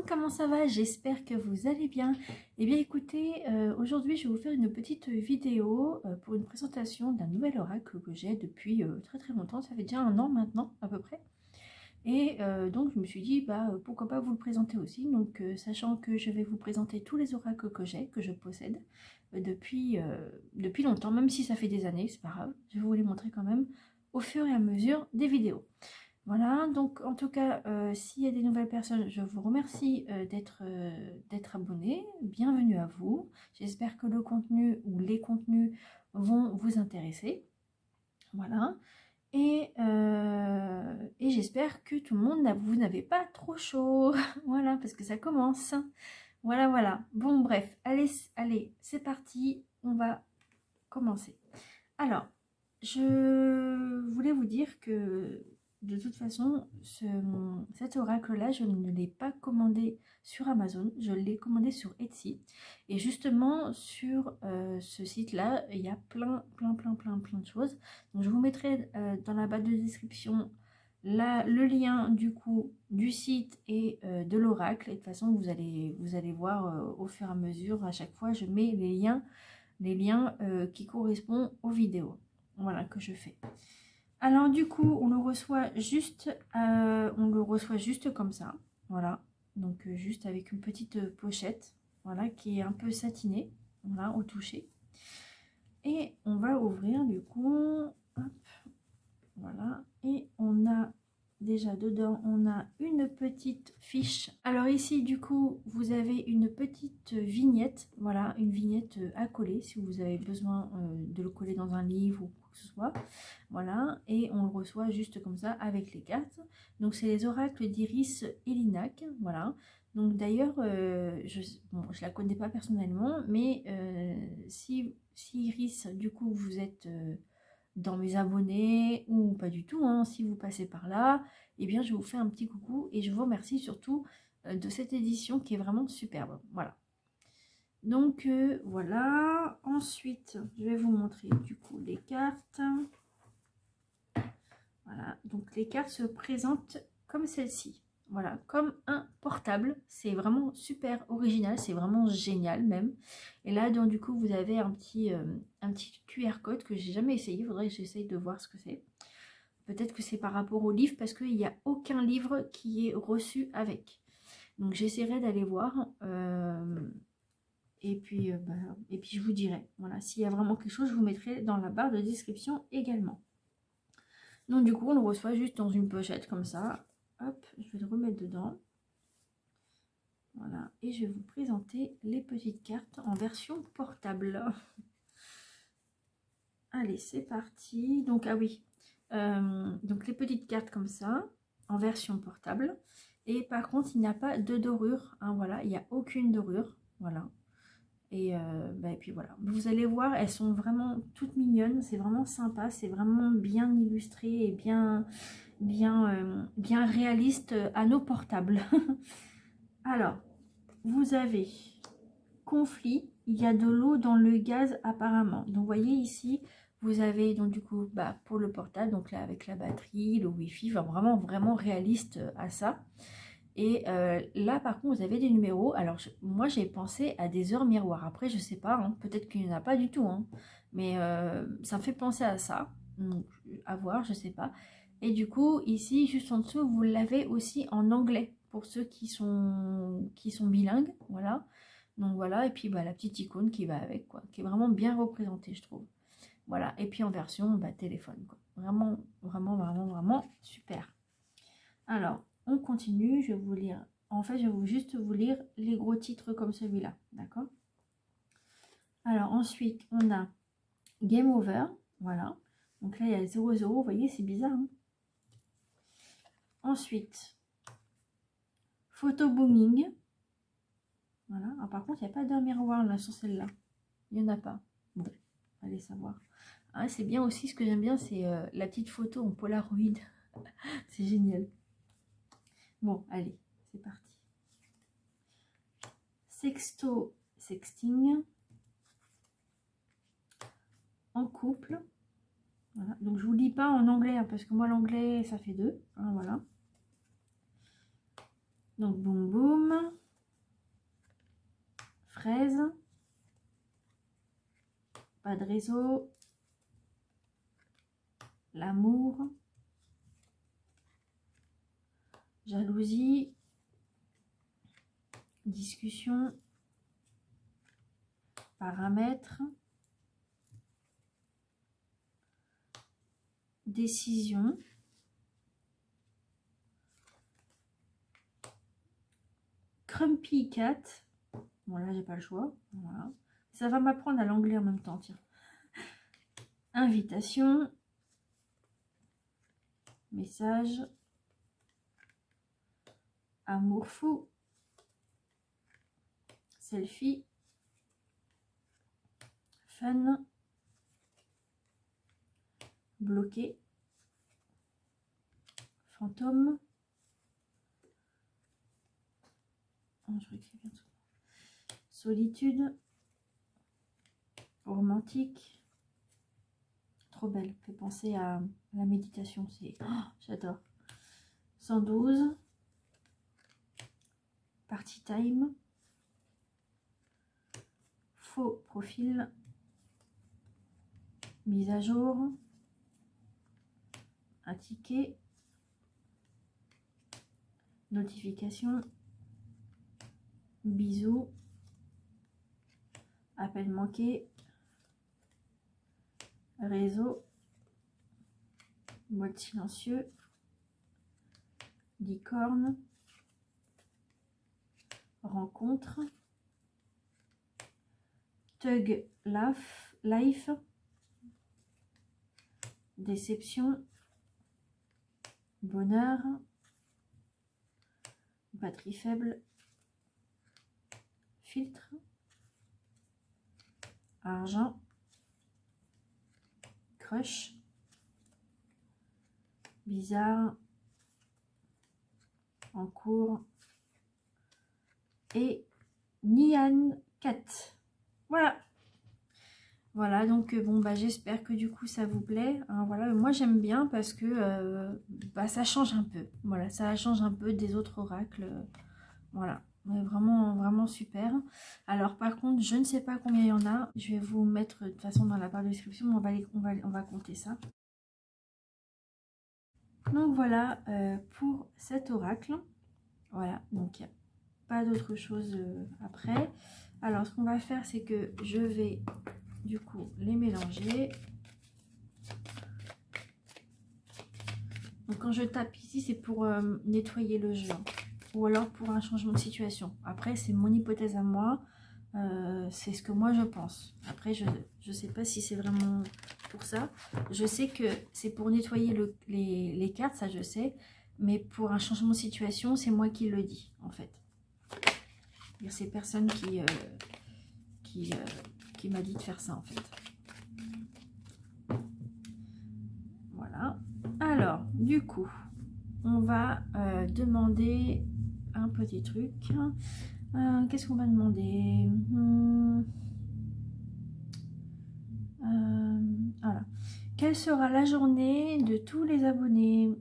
comment ça va? J'espère que vous allez bien. Eh bien écoutez, aujourd'hui je vais vous faire une petite vidéo pour une présentation d'un nouvel oracle que j'ai depuis très très longtemps. Ça fait déjà un an maintenant à peu près. Et donc je me suis dit, pourquoi pas vous le présenter aussi. Donc sachant que je vais vous présenter tous les oracles que j'ai, que je possède depuis longtemps, même si ça fait des années, c'est pas grave. Je vais vous les montrer quand même au fur et à mesure des vidéos. Voilà, donc en tout cas, s'il y a des nouvelles personnes, je vous remercie d'être abonné. Bienvenue à vous. J'espère que le contenu ou les contenus vont vous intéresser. Voilà. Et j'espère que tout le monde, vous n'avez pas trop chaud. Voilà, parce que ça commence. Voilà, voilà. Bon, bref, allez, c'est parti. On va commencer. Alors, je voulais vous dire que de toute façon, cet oracle-là, je ne l'ai pas commandé sur Amazon, je l'ai commandé sur Etsy. Et justement, sur ce site-là, il y a plein de choses. Donc, je vous mettrai dans la barre de description le lien du coup du site et de l'oracle. Et de toute façon, vous allez voir au fur et à mesure, à chaque fois, je mets les liens qui correspondent aux vidéos, voilà, que je fais. Alors du coup on le reçoit juste comme ça, voilà, donc juste avec une petite pochette, voilà, qui est un peu satinée, voilà, au toucher. Et on va ouvrir du coup, hop, voilà, et on a déjà dedans, on a une petite fiche. Alors ici du coup vous avez une petite vignette, voilà, une vignette à coller si vous avez besoin de le coller dans un livre ou quoi que ce soit. Voilà, et on le reçoit juste comme ça avec les cartes. Donc c'est les oracles d'Iris Elinac, voilà. Donc d'ailleurs je la connais pas personnellement, mais si Iris du coup vous êtes dans mes abonnés ou pas du tout, hein, si vous passez par là, eh bien je vous fais un petit coucou et je vous remercie surtout de cette édition qui est vraiment superbe. Voilà. Donc voilà. Ensuite, je vais vous montrer du coup les cartes. Voilà. Donc les cartes se présentent comme celle-ci. Voilà, comme un portable. C'est vraiment super original, c'est vraiment génial même. Et là, donc, du coup, vous avez un petit QR code que j'ai jamais essayé. Il faudrait que j'essaye de voir ce que c'est. Peut-être que c'est par rapport au livre, parce qu'il n'y a aucun livre qui est reçu avec. Donc j'essaierai d'aller voir. Et puis je vous dirai. Voilà, s'il y a vraiment quelque chose, je vous mettrai dans la barre de description également. Donc du coup, on le reçoit juste dans une pochette comme ça. Hop, je vais le remettre dedans. Voilà, et je vais vous présenter les petites cartes en version portable. Allez, c'est parti. Donc, ah oui, donc les petites cartes comme ça, en version portable. Et par contre, il n'y a pas de dorure, hein, voilà, il n'y a aucune dorure, voilà. Et puis voilà, vous allez voir, elles sont vraiment toutes mignonnes, c'est vraiment sympa, c'est vraiment bien illustré et bien réaliste à nos portables. Alors, vous avez conflit, il y a de l'eau dans le gaz apparemment. Donc, vous voyez ici, vous avez donc du coup, pour le portable, donc là avec la batterie, le wifi, enfin, vraiment réaliste à ça. Et là par contre vous avez des numéros. Alors moi j'ai pensé à des heures miroirs. Après je sais pas, hein, peut-être qu'il n'y en a pas du tout, hein, mais ça me fait penser à ça. Donc à voir, je sais pas. Et du coup ici juste en dessous vous l'avez aussi en anglais pour ceux qui sont bilingues, voilà. Donc voilà, et puis la petite icône qui va avec, quoi, qui est vraiment bien représentée je trouve. Voilà, et puis en version téléphone, quoi. Vraiment super. Alors on continue, je vais vous lire. En fait, je vais juste vous lire les gros titres comme celui-là, d'accord? Alors ensuite, on a Game Over, voilà. Donc là, il y a 0,0, vous voyez, c'est bizarre, hein. Ensuite, Photo Booming. Voilà. Alors, par contre, il n'y a pas d'heure miroir là sur celle-là. Il n'y en a pas. Bon, allez savoir. Ah, c'est bien aussi, ce que j'aime bien, c'est la petite photo en Polaroid. C'est génial. Bon, allez, c'est parti. Sexto Sexting. En couple. Voilà. Donc je vous lis pas en anglais, hein, parce que moi l'anglais ça fait 2. Hein, voilà. Donc boum boum, fraise, pas de réseau, l'amour, jalousie, discussion, paramètres, décision, Crumpy Cat. Bon là j'ai pas le choix. Voilà. Ça va m'apprendre à l'anglais en même temps, tiens. Invitation, message, amour fou, selfie, fun, bloqué, fantôme. Oh, je réécris bientôt. Solitude, romantique, trop belle, fait penser à la méditation, c'est j'adore. 112, party time, faux profil, mise à jour, un ticket, notification, bisous, appel manqué, réseau, mode silencieux, licorne, rencontre, Tug Life, déception, bonheur, batterie faible, filtre, argent, crush, bizarre, en cours et Nyan 4. Voilà. Voilà, donc bon bah j'espère que du coup ça vous plaît. Hein, voilà, moi j'aime bien parce que bah, ça change un peu. Voilà, ça change un peu des autres oracles. Voilà, mais vraiment vraiment super. Alors par contre, je ne sais pas combien il y en a. Je vais vous mettre de toute façon dans la barre de description. On va compter ça. Donc voilà pour cet oracle. Voilà, donc il n'y a pas d'autre chose après. Alors ce qu'on va faire, c'est que je vais du coup les mélanger. Donc quand je tape ici, c'est pour nettoyer le jeu, hein, ou alors pour un changement de situation. Après, c'est mon hypothèse à moi, c'est ce que moi je pense. Après, je ne sais pas si c'est vraiment pour ça. Je sais que c'est pour nettoyer les cartes, ça je sais, mais pour un changement de situation, c'est moi qui le dis en fait. C'est personne qui m'a dit de faire ça en fait. Voilà. Alors, du coup, on va demander un petit truc. Qu'est-ce qu'on va demander? Voilà. Quelle sera la journée de tous les abonnés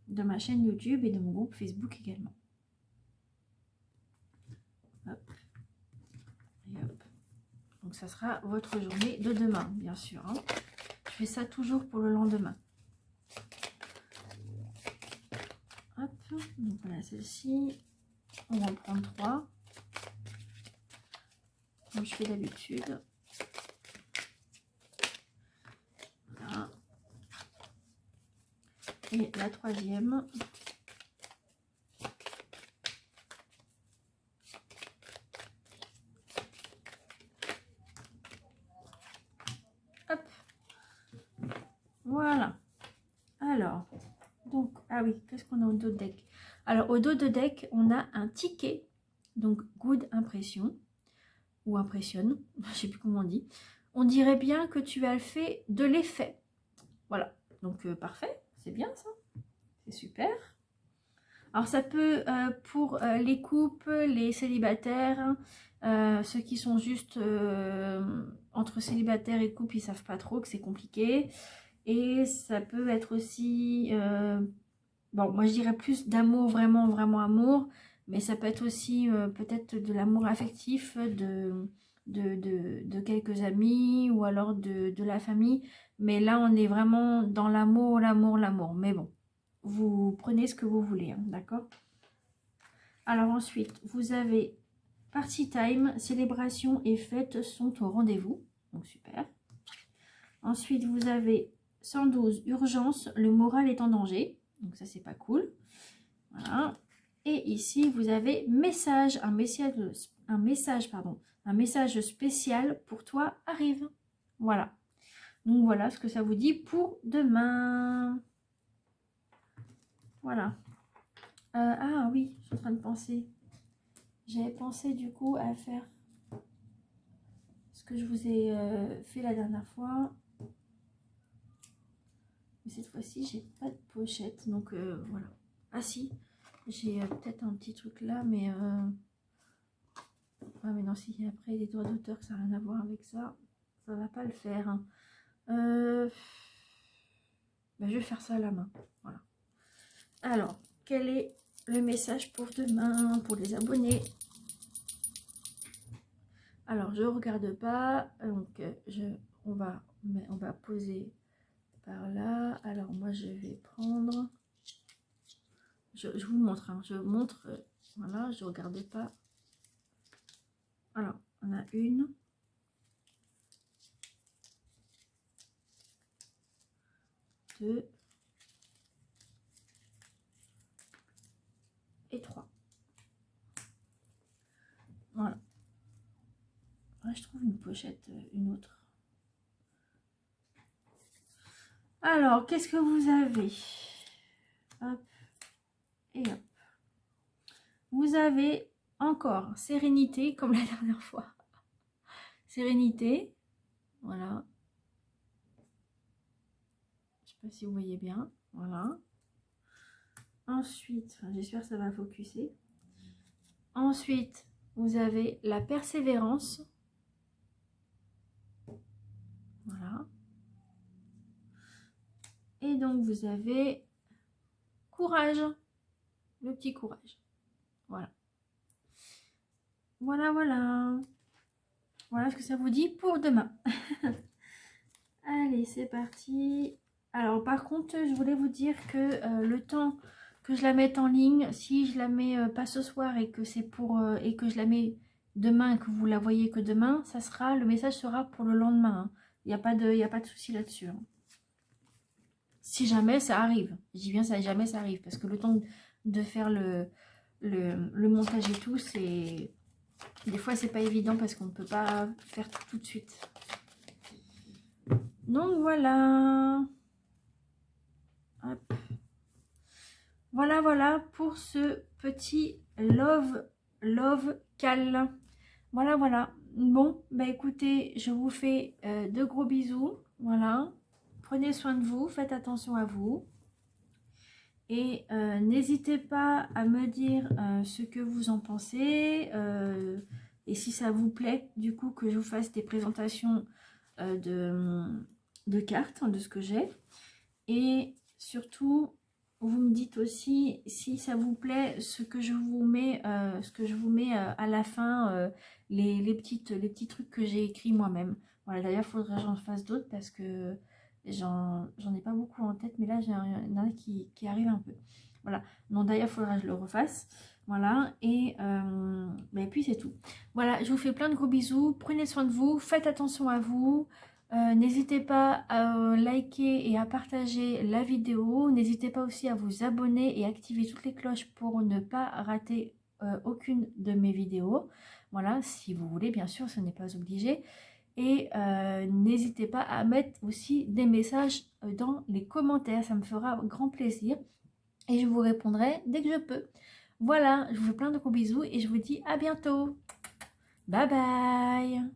de ma chaîne YouTube et de mon groupe Facebook également? Hop. Et hop. Donc ça sera votre journée de demain, bien sûr. Hein. Je fais ça toujours pour le lendemain. Hop. Donc voilà, celle-ci. On va en prendre 3. Comme je fais d'habitude. Voilà. Et la troisième. Hop. Voilà. Alors, donc, ah oui, qu'est-ce qu'on a au dos de deck? Alors, au dos de deck, on a un ticket. Donc, good impression. Ou impressionne. Je ne sais plus comment on dit. On dirait bien que tu as fait de l'effet. Voilà. Donc, parfait. C'est bien ça. C'est super. Alors, ça peut, pour les couples, les célibataires, ceux qui sont juste entre célibataires et couples, ils ne savent pas trop que c'est compliqué. Et ça peut être aussi, bon, moi je dirais plus d'amour, vraiment, vraiment amour. mais ça peut être aussi peut-être de l'amour affectif de quelques amis ou alors de la famille. Mais là, on est vraiment dans l'amour, l'amour, l'amour. Mais bon, vous prenez ce que vous voulez, hein, d'accord? Alors ensuite, vous avez party time, célébration et fête sont au rendez-vous. Donc super. Ensuite, vous avez 112, urgence, le moral est en danger. Donc ça, c'est pas cool. Voilà. Et ici, vous avez message, un message spécial pour toi arrive. Voilà. Donc voilà ce que ça vous dit pour demain. Voilà. Ah oui, je suis en train de penser. J'avais pensé du coup à faire ce que je vous ai fait la dernière fois. Mais cette fois-ci, j'ai pas de pochette. Donc voilà. Ah si, j'ai peut-être un petit truc là, mais... Ah mais non, si après les droits d'auteur, que ça n'a rien à voir avec ça, ça va pas le faire. Hein. Ben, je vais faire ça à la main. Voilà. Alors, quel est le message pour demain, pour les abonnés? Alors, je regarde pas. Donc, on va poser par là. Alors, moi, je vais prendre... Je vous montre. Hein, je montre. Voilà, je regarde pas. Alors, on a une. 2 et 3. Voilà. Ouais, je trouve une pochette, une autre. Alors, qu'est-ce que vous avez? Hop. Et hop. Vous avez encore sérénité, comme la dernière fois. Sérénité. Voilà. Je sais pas si vous voyez bien. Voilà. Ensuite, j'espère que ça va focuser. Ensuite, vous avez la persévérance. Voilà. Et donc, vous avez courage. Le petit courage. Voilà. Voilà, voilà. Voilà ce que ça vous dit pour demain. Allez, c'est parti. Alors, par contre, je voulais vous dire que le temps que je la mette en ligne, si je la mets pas ce soir et que c'est pour et que je la mets demain et que vous la voyez que demain, ça sera, le message sera pour le lendemain. Il n'y a pas de souci là-dessus. Hein. Si jamais ça arrive, je dis bien ça, jamais ça arrive, parce que le temps de faire le montage et tout, c'est des fois c'est pas évident parce qu'on ne peut pas faire tout de suite. Donc voilà. Hop. Voilà, voilà pour ce petit love call. Voilà, voilà. Bon, bah écoutez, je vous fais de gros bisous. Voilà. Prenez soin de vous, faites attention à vous. Et n'hésitez pas à me dire ce que vous en pensez. Et si ça vous plaît, du coup, que je vous fasse des présentations de cartes, de ce que j'ai. Et surtout, vous me dites aussi si ça vous plaît ce que je vous mets, à la fin, les petits trucs que j'ai écrits moi-même. Voilà, d'ailleurs, il faudrait que j'en fasse d'autres parce que j'en ai pas beaucoup en tête, mais là, il y en a qui arrivent un peu. Voilà, donc d'ailleurs, il faudra que je le refasse. Voilà, et puis c'est tout. Voilà, je vous fais plein de gros bisous. Prenez soin de vous, faites attention à vous. N'hésitez pas à liker et à partager la vidéo. N'hésitez pas aussi à vous abonner et activer toutes les cloches pour ne pas rater aucune de mes vidéos. Voilà, si vous voulez, bien sûr, ce n'est pas obligé. Et n'hésitez pas à mettre aussi des messages dans les commentaires. Ça me fera grand plaisir. Et je vous répondrai dès que je peux. Voilà, je vous fais plein de gros bisous et je vous dis à bientôt. Bye bye.